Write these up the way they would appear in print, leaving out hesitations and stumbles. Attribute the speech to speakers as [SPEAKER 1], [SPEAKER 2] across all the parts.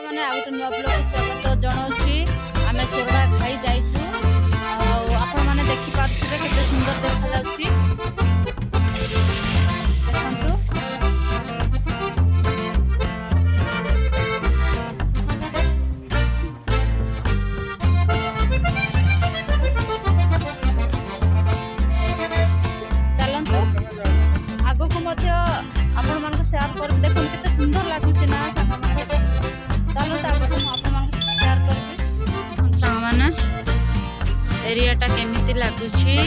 [SPEAKER 1] मैंने आ गोटे नुआ ब्लॉग स्वागत जनाऊँगी। आम सोरडा खाई जाइछु आपण मैंने देखि पार्थिबे केते सुंदर देखा जाउछि। देखंतु चलंतु आगो को मध्य आपण मानको शेयर कर देखो केते सुंदर लागुछि ना संग माने। चलो ताको हम आपण मानको शेयर करबे संग माने एरियाटा केमिति लागुछि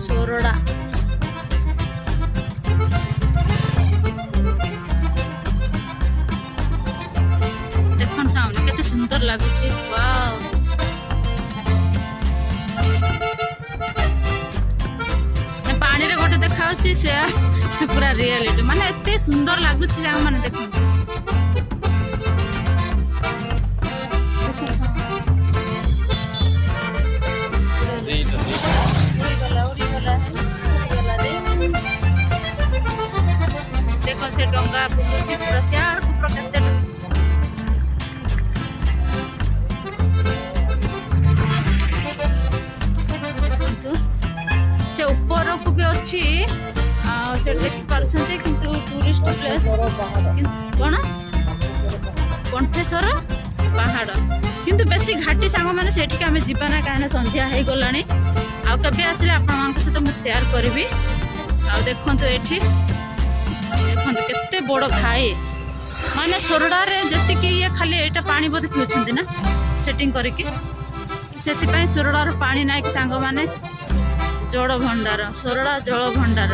[SPEAKER 1] सोरडा। देखन सामने केते सुंदर लागुछि। वाओ ने पानी रे गोटे देखाउछि से पूरा रियलिटी माने एते सुंदर लागुछि जागा माने देखन। देखो से डंगा बुलुची पूरा सियाड़ को प्रकते से ऊपर को भी अच्छी से देखि पारछन्ते किंतु टूरिस्ट प्लेस कोन कंठेश्वर पहाड़ किंतु बेसी घाटी सांग माने सेठी आमे जीवाना काहे संध्या हे गलानी आ कबे आसिले आपण मानक सहित म शेयर करबी। आ देखंतु एठी देखंतु केते बड़ घाई माने सोरडा रे जति कि ये खाली एटा पानी बोध पिउछन्ती ना सेटिंग करके सेति पई सोरडा रो पानी नाइ कि सांग माने जल भंडार सोरडा जल भंडार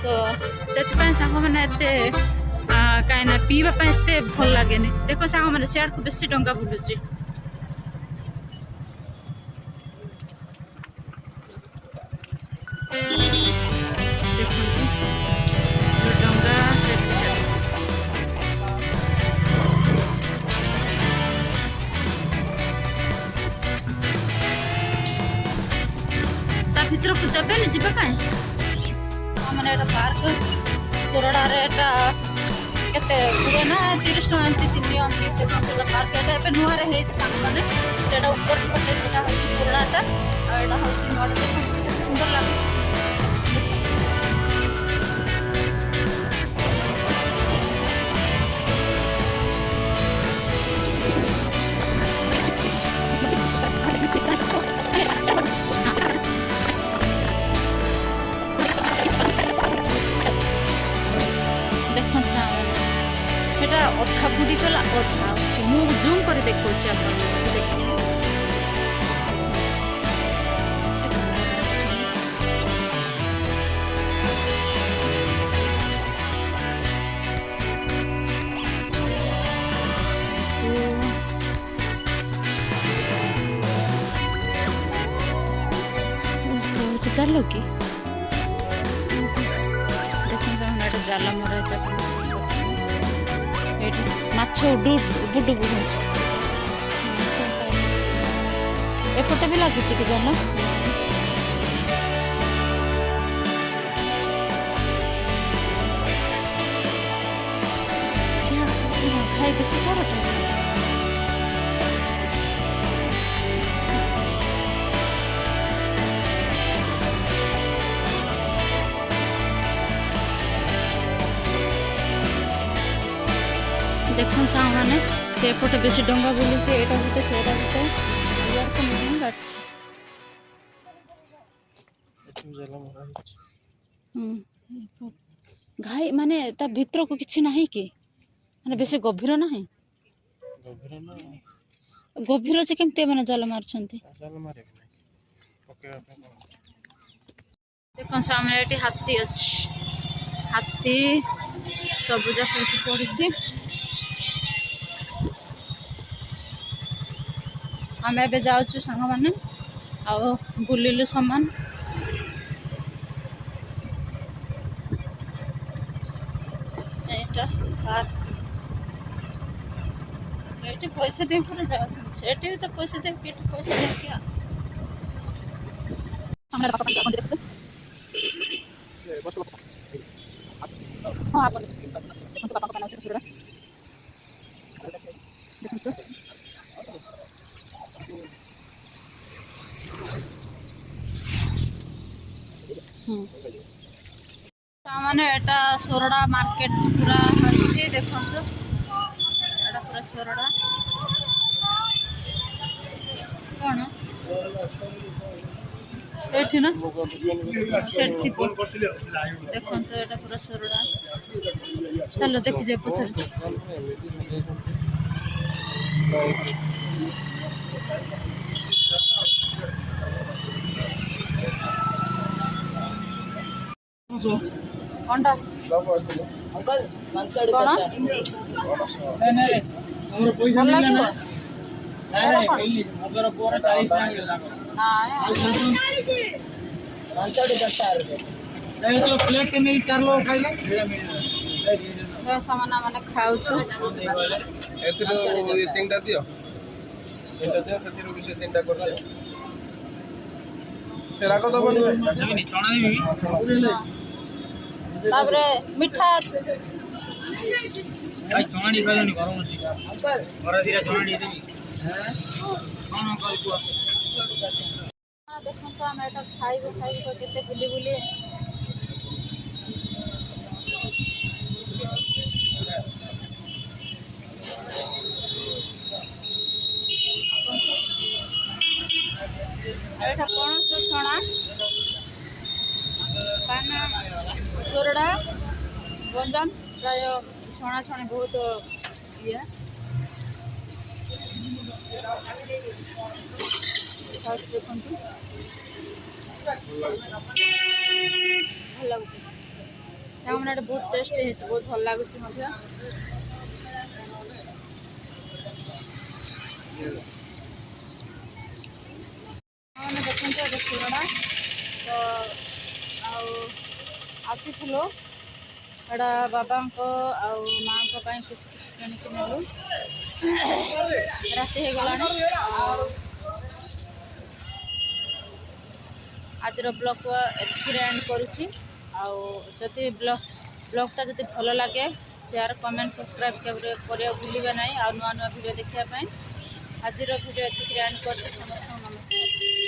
[SPEAKER 1] तो सेति पई सांग माने एते काई ना पीवा पई एते भल लागेनी। देखो सांग माने शेयर को बेसी डंगा बुलुची डंगा से भितर को देवे जीवा मैंने एटा पार्क सोरडा रे एटा केते गुरे ना 30 टका अंति 3 अंति देखो पार्क एटा एबे नुआ रे हेछि संग माने सेटा ऊपर पटे सेटा होछि पुरानाटा आ एटा होछि मॉडल सुंदर लागै। सेटा अधा बुड़ी गला अधा अछि मु जूम कर देखौछि आपन देखि तो चलो की देखन सामने एटा जाला मरा छ माछ बुडु बुझ एपटे भी लगी कि जान खाई बेसी कर देखन सा माने से पटे बेसी डंगा बुलु से एटा गुटे सेटा गुटे यार तो नहीं गाछ घाई माने ता भीतर को किछि नाही कि माने बेसी गभीर नाही गभीर जे केमते माने जाल मारछंती देखन सामने एटी हाथी अछि हाथी सब जगह की पड़िछि। आम ए जाऊँ सांग मैंने आओ बुलिलु सामान पैसा दे जाऊँ तो पैसा दे पैसा दे क्या हाँ। देखो आप ହଁ ଆପଣ ଦେଖନ୍ତୁ ମାନେ ଏଟା ସୋରଡ଼ା ମାର୍କେଟ ପୁରା ଅଛି ଦେଖନ୍ତୁ ଏଟା ପୁରା ସୋରଡ଼ା କଣ ଏଠି ନା ସେଠି ଦେଖନ୍ତୁ ଏଟା ପୁରା ସୋରଡ଼ା ଚାଲ ଦେଖିଯାଏ ପଛରେ ଅଣ୍ଡା କଣ ଭଲ ଲାଗିବ ସାମାନ ମାନେ ଖାଉଛୁ ତାପରେ ମିଠା ଦେଖନ୍ତୁ ଆମେ ଏଟା ଖାଇବୁ କେତେ ବୁଲି ବୁଲି ଏଇଟା ପଣସ ଛଣା କାହିଁକିନା ସୋରଡ଼ା ଗଞ୍ଜାମ ପ୍ରାୟ ଛଣାଛଣି ବହୁତ ଇଏ ଦେଖନ୍ତୁ ଭଲ ଲାଗୁଛି ତାମାନେ ଏଇଟା ବହୁତ ଟେଷ୍ଟ ହେଇଛି ବହୁତ ଭଲ ଲାଗୁଛି ମଧ୍ୟ ମାନେ ଦେଖନ୍ତୁ ଏବେ ସୋରଡ଼ା ତ ଆଉ ଆସିଥିଲୁ ଏଇଟା ବାବାଙ୍କ ଆଉ ମାଆଙ୍କ ପାଇଁ କିଛି କିଣିକି ନେଲୁ ରାତି ହେଇଗଲାଣି ଆଉ ଆଜିର ବ୍ଲଗ୍ ଏଥିରେ ଏଣ୍ଡ କରୁଛି ଆଉ ଯଦି ବ୍ଲଗ୍ଟା ଯଦି ଭଲ ଲାଗେ ସେୟାର କମେଣ୍ଟ ସବସ୍କ୍ରାଇବ୍ କରିବାକୁ ଭୁଲିବେ ନାହିଁ ଆଉ ନୂଆ ନୂଆ ଭିଡ଼ିଓ ଦେଖିବା ପାଇଁ ଆଜିର ଭିଡ଼ିଓ ଏତିକିରେ ଏଣ୍ଡ କରୁଛି ସମସ୍ତଙ୍କୁ ନମସ୍କାର।